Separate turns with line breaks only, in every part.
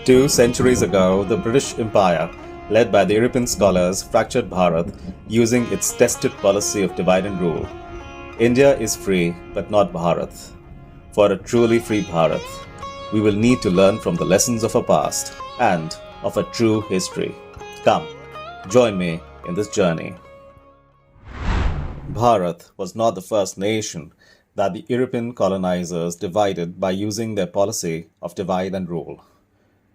2 centuries ago, the British Empire, led by the European scholars, fractured Bharat using its tested policy of divide and rule. India is free, but not Bharat. For a truly free Bharat, we will need to learn from the lessons of our past and of a true history. Come, join me in this journey. Bharat was not the first nation that the European colonizers divided by using their policy of divide and rule.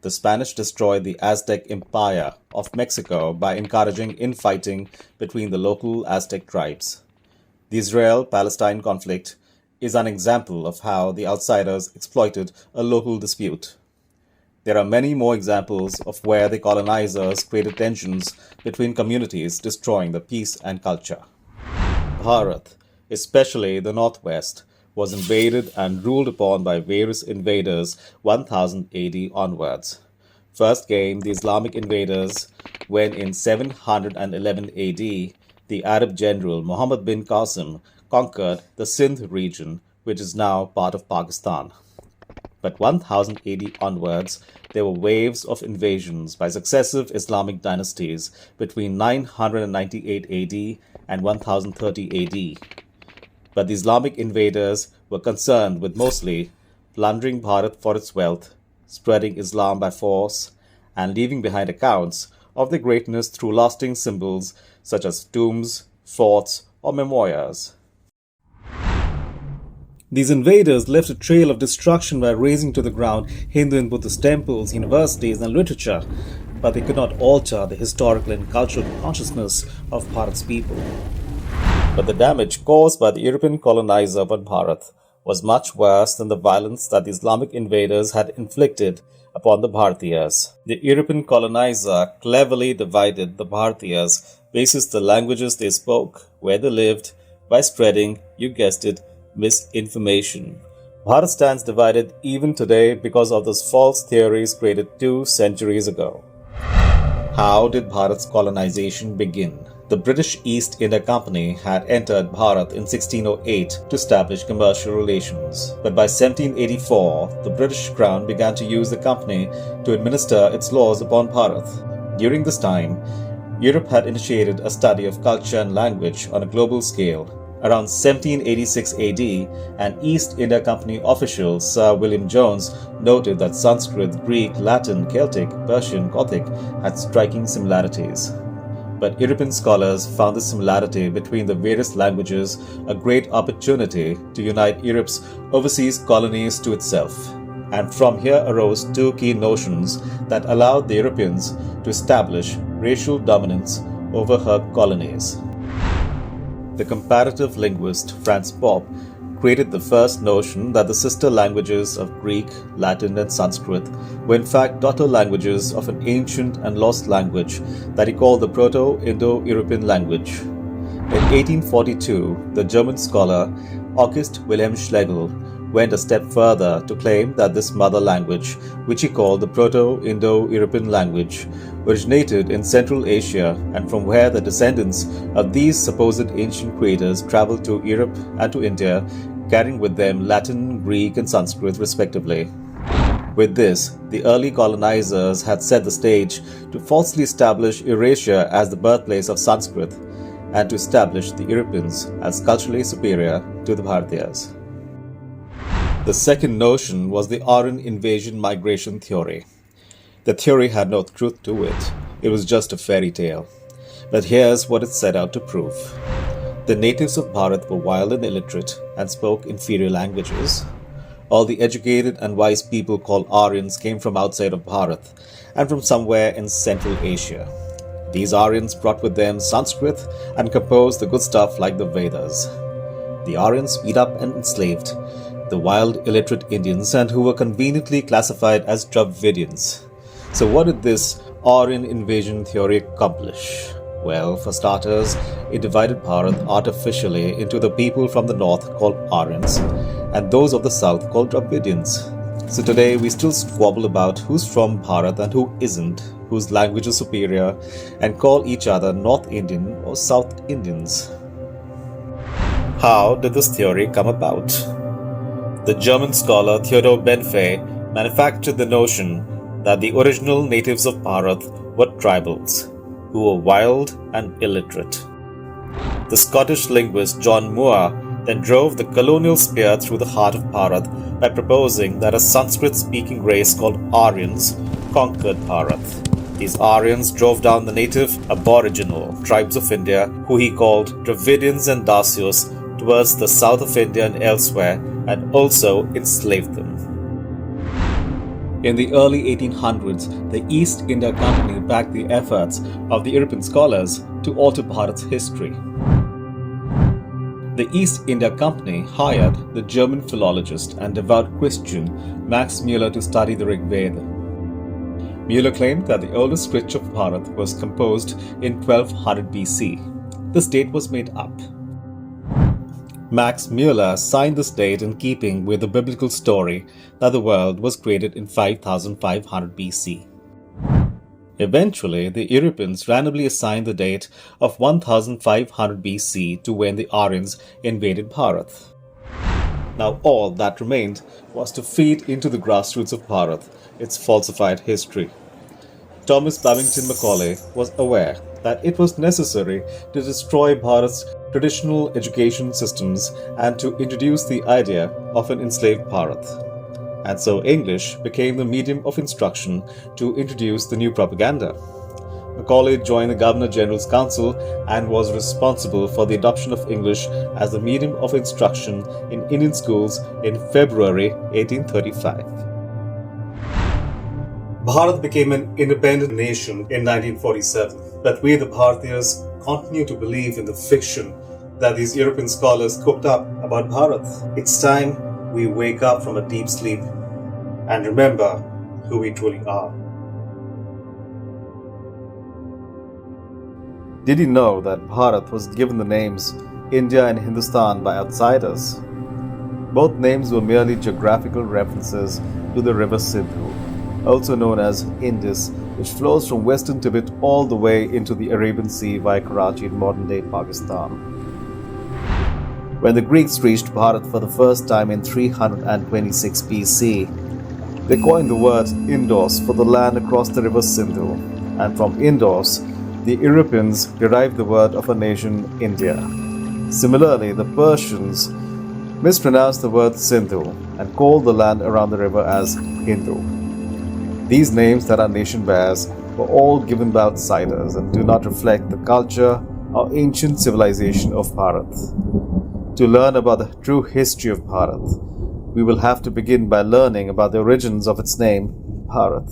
The Spanish destroyed the Aztec Empire of Mexico by encouraging infighting between the local Aztec tribes. The Israel-Palestine conflict is an example of how the outsiders exploited a local dispute. There are many more examples of where the colonizers created tensions between communities, destroying the peace and culture. Bharat, especially the northwest, was invaded and ruled upon by various invaders 1000 AD onwards. First came the Islamic invaders when in 711 AD the Arab general Muhammad bin Qasim conquered the Sindh region, which is now part of Pakistan. But 1000 AD onwards, there were waves of invasions by successive Islamic dynasties between 998 AD and 1030 AD. But the Islamic invaders were concerned with mostly plundering Bharat for its wealth, spreading Islam by force, and leaving behind accounts of their greatness through lasting symbols such as tombs, forts, or memorials. These invaders left a trail of destruction by razing to the ground Hindu and Buddhist temples, universities, and literature, but they could not alter the historical and cultural consciousness of Bharat's people. But the damage caused by the European colonizer upon Bharat was much worse than the violence that the Islamic invaders had inflicted upon the Bhartiyas. The European colonizer cleverly divided the Bhartiyas basis the languages they spoke, where they lived, by spreading, you guessed it, misinformation. Bharat stands divided even today because of those false theories created 2 centuries ago. How did Bharat's colonization begin? The British East India Company had entered Bharat in 1608 to establish commercial relations. But by 1784, the British Crown began to use the company to administer its laws upon Bharat. During this time, Europe had initiated a study of culture and language on a global scale. Around 1786 AD, an East India Company official, Sir William Jones, noted that Sanskrit, Greek, Latin, Celtic, Persian, Gothic had striking similarities. But European scholars found the similarity between the various languages a great opportunity to unite Europe's overseas colonies to itself. And from here arose 2 key notions that allowed the Europeans to establish racial dominance over her colonies. The comparative linguist Franz Bopp created the first notion that the sister languages of Greek, Latin, and Sanskrit were in fact daughter languages of an ancient and lost language that he called the Proto Indo-European language. In 1842, the German scholar August Wilhelm Schlegel went a step further to claim that this mother language, which he called the Proto-Indo-European language, originated in Central Asia and from where the descendants of these supposed ancient creators traveled to Europe and to India, carrying with them Latin, Greek, and Sanskrit respectively. With this, the early colonizers had set the stage to falsely establish Eurasia as the birthplace of Sanskrit and to establish the Europeans as culturally superior to the Bhartiyas. The second notion was the Aryan Invasion Migration Theory. The theory had no truth to it. It was just a fairy tale. But here's what it set out to prove. The natives of Bharat were wild and illiterate and spoke inferior languages. All the educated and wise people called Aryans came from outside of Bharat and from somewhere in Central Asia. These Aryans brought with them Sanskrit and composed the good stuff like the Vedas. The Aryans beat up and enslaved the wild illiterate Indians and who were conveniently classified as Dravidians. So what did this Aryan Invasion Theory accomplish? Well, for starters, it divided Bharat artificially into the people from the north called Aryans and those of the south called Dravidians. So today we still squabble about who's from Bharat and who isn't, whose language is superior, and call each other North Indian or South Indians. How did this theory come about? The German scholar Theodor Benfey manufactured the notion that the original natives of Bharat were tribals, who were wild and illiterate. The Scottish linguist John Muller then drove the colonial spear through the heart of Bharat by proposing that a Sanskrit-speaking race called Aryans conquered Bharat. These Aryans drove down the native aboriginal tribes of India, who he called Dravidians and Dasyos, towards the south of India and elsewhere, and also enslaved them. In the early 1800s, the East India Company backed the efforts of the European scholars to alter Bharat's history. The East India Company hired the German philologist and devout Christian Max Muller to study the Rig Veda. Muller claimed that the oldest scripture of Bharat was composed in 1200 BC. This date was made up. Max Muller signed this date in keeping with the biblical story that the world was created in 5500 BC. Eventually, the Europeans randomly assigned the date of 1500 BC to when the Aryans invaded Bharat. Now all that remained was to feed into the grassroots of Bharat its falsified history. Thomas Babington Macaulay was aware that it was necessary to destroy Bharat's traditional education systems and to introduce the idea of an enslaved Bharat. And so English became the medium of instruction to introduce the new propaganda. Macaulay joined the Governor-General's Council and was responsible for the adoption of English as the medium of instruction in Indian schools in February 1835. Bharat became an independent nation in 1947, but we the Bhartiyas continue to believe in the fiction that these European scholars cooked up about Bharat. It's time we wake up from a deep sleep and remember who we truly are. Did you know that Bharat was given the names India and Hindustan by outsiders? Both names were merely geographical references to the river Sindhu, also known as Indus, which flows from western Tibet all the way into the Arabian Sea via Karachi in modern-day Pakistan. When the Greeks reached Bharat for the first time in 326 BC, they coined the word Indos for the land across the river Sindhu, and from Indos, the Europeans derived the word of a nation, India. Similarly, the Persians mispronounced the word Sindhu and called the land around the river as Hindu. These names that our nation bears were all given by outsiders and do not reflect the culture or ancient civilization of Bharat. To learn about the true history of Bharat, we will have to begin by learning about the origins of its name, Bharat.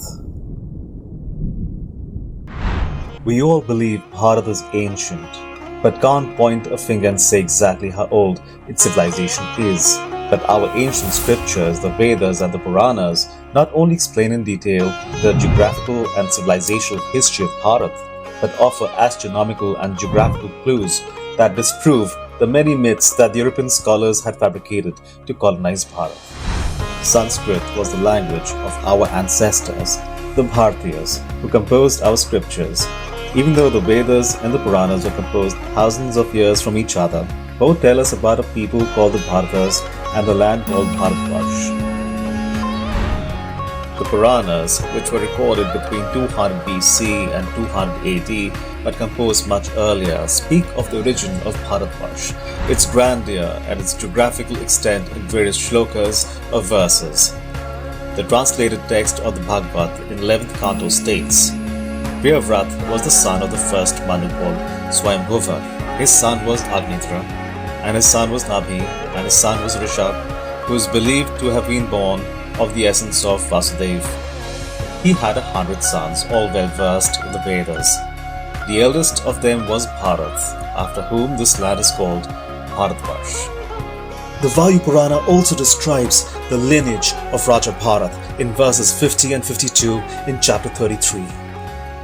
We all believe Bharat is ancient, but can't point a finger and say exactly how old its civilization is. But our ancient scriptures, the Vedas and the Puranas, not only explain in detail the geographical and civilizational history of Bharat, but offer astronomical and geographical clues that disprove the many myths that the European scholars had fabricated to colonize Bharat. Sanskrit was the language of our ancestors, the Bhartiyas, who composed our scriptures. Even though the Vedas and the Puranas were composed thousands of years from each other, both tell us about a people called the Bharatas and the land called Bharatvarsh. The Puranas, which were recorded between 200 BC and 200 AD but composed much earlier, speak of the origin of Bharatvarsh, its grandeur and its geographical extent in various shlokas or verses. The translated text of the Bhagavad in 11th canto states, Priyavrat was the son of the first Manu called Swayambhuva. His son was Agnitra, and his son was Nabhi, and his son was Rishabh, who is believed to have been born of the essence of Vasudev. He had 100 sons, all well versed in the Vedas. The eldest of them was Bharat, after whom this land is called Bharatvarsh. The Vayu Purana also describes the lineage of Raja Bharat in verses 50 and 52 in chapter 33.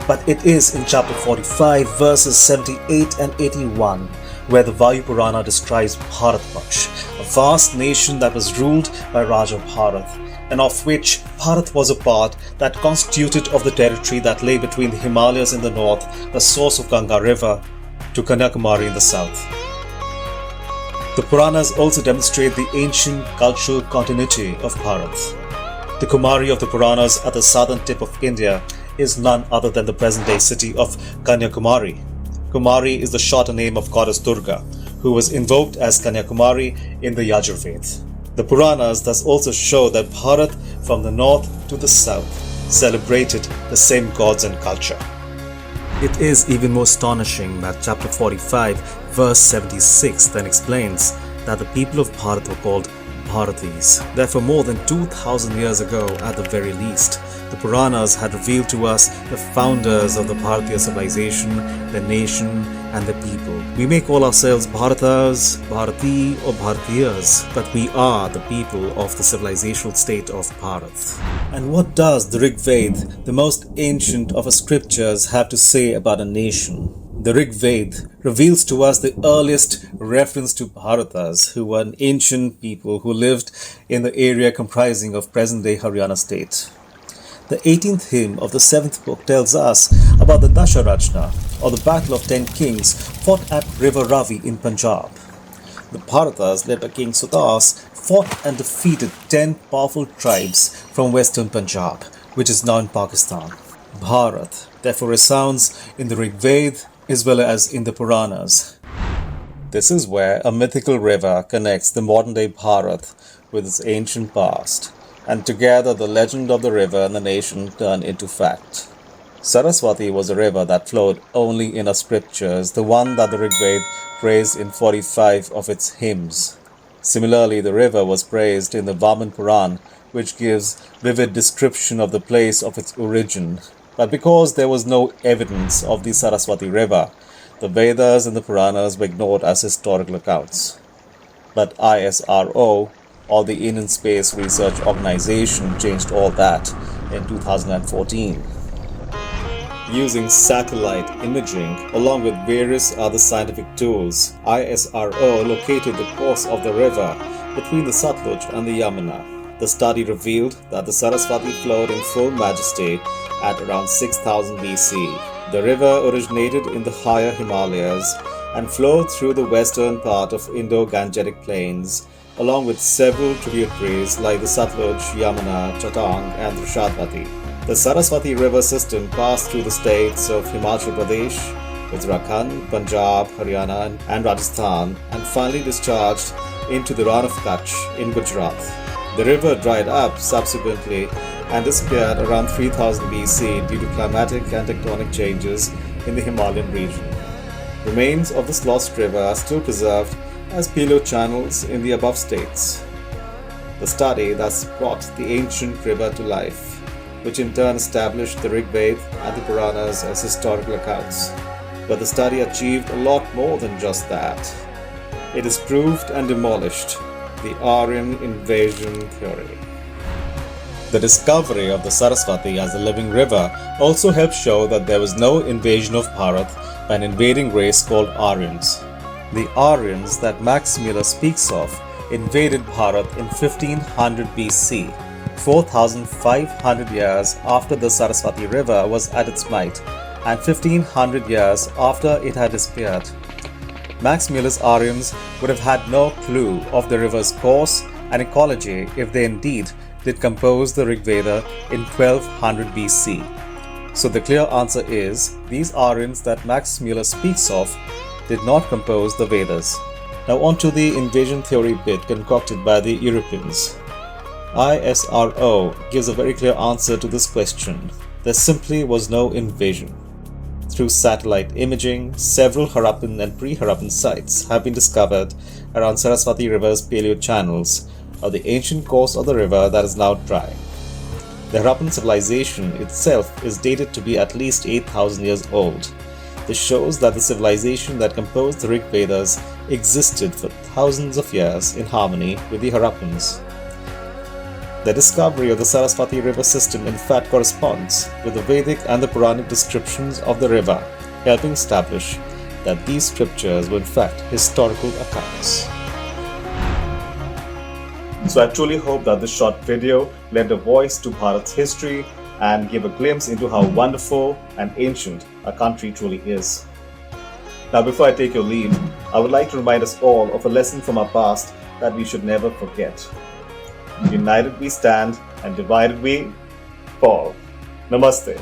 But it is in chapter 45, verses 78 and 81, where the Vayu Purana describes Bharatvarsh, a vast nation that was ruled by Raja Bharat, and of which Bharat was a part that constituted of the territory that lay between the Himalayas in the north, the source of Ganga river, to Kanyakumari in the south. The Puranas also demonstrate the ancient cultural continuity of Bharat. The Kumari of the Puranas at the southern tip of India is none other than the present-day city of Kanyakumari. Kumari is the shorter name of goddess Durga, who was invoked as Kanyakumari in the Yajurveda. The Puranas thus also show that Bharat from the north to the south celebrated the same gods and culture. It is even more astonishing that chapter 45, verse 76 then explains that the people of Bharat were called Bharatis. Therefore, more than 2000 years ago at the very least, the Puranas had revealed to us the founders of the Bharatiya civilization, the nation and the people. We may call ourselves Bharatas, Bharati or Bhartiyas, but we are the people of the civilizational state of Bharat. And what does the Rig Veda, the most ancient of our scriptures, have to say about a nation? The Rig Veda reveals to us the earliest reference to Bharatas, who were an ancient people who lived in the area comprising of present-day Haryana state. The 18th hymn of the 7th book tells us about the Dasharajna, or the Battle of 10 Kings, fought at River Ravi in Punjab. The Bharatas, led by King Sudas, fought and defeated 10 powerful tribes from western Punjab, which is now in Pakistan. Bharat therefore resounds in the Rig Veda as well as in the Puranas. This is where a mythical river connects the modern-day Bharat with its ancient past, and together the legend of the river and the nation turn into fact. Saraswati was a river that flowed only in our scriptures, the one that the Rig Veda praised in 45 of its hymns. Similarly, the river was praised in the Vaman Puran, which gives vivid description of the place of its origin. But because there was no evidence of the Saraswati river, the Vedas and the Puranas were ignored as historical accounts. But ISRO, or the Indian Space Research Organization, changed all that in 2014. Using satellite imaging along with various other scientific tools, ISRO located the course of the river between the Satluj and the Yamuna. The study revealed that the Saraswati flowed in full majesty at around 6000 BC. The river originated in the higher Himalayas and flowed through the western part of Indo-Gangetic plains, along with several tributaries like the Satluj, Yamuna, Chatang and Drishadvati. The Saraswati river system passed through the states of Himachal Pradesh, Uttarakhand, Punjab, Haryana and Rajasthan, and finally discharged into the Rann of Kutch in Gujarat. The river dried up subsequently and disappeared around 3000 BC due to climatic and tectonic changes in the Himalayan region. Remains of this lost river are still preserved as paleo-channels in the above states. The study thus brought the ancient river to life, which in turn established the Rig Veda and the Puranas as historical accounts. But the study achieved a lot more than just that. It disproved and demolished the Aryan Invasion Theory. The discovery of the Saraswati as a living river also helped show that there was no invasion of Bharat by an invading race called Aryans. The Aryans that Max Muller speaks of invaded Bharat in 1500 BC, 4500 years after the Saraswati river was at its might and 1500 years after it had disappeared. Max Muller's Aryans would have had no clue of the river's course and ecology if they indeed did compose the Rig Veda in 1200 BC. So the clear answer is, these Aryans that Max Muller speaks of did not compose the Vedas. Now on to the invasion theory bit concocted by the Europeans. ISRO gives a very clear answer to this question. There simply was no invasion. Through satellite imaging, several Harappan and pre-Harappan sites have been discovered around Saraswati River's paleo-channels, or the ancient course of the river that is now dry. The Harappan civilization itself is dated to be at least 8000 years old. This shows that the civilization that composed the Rig Vedas existed for thousands of years in harmony with the Harappans. The discovery of the Saraswati river system in fact corresponds with the Vedic and the Puranic descriptions of the river, helping establish that these scriptures were in fact historical accounts. So I truly hope that this short video lent a voice to Bharat's history and gave a glimpse into how wonderful and ancient our country truly is. Now before I take your leave, I would like to remind us all of a lesson from our past that we should never forget. United we stand and divided we fall. Namaste.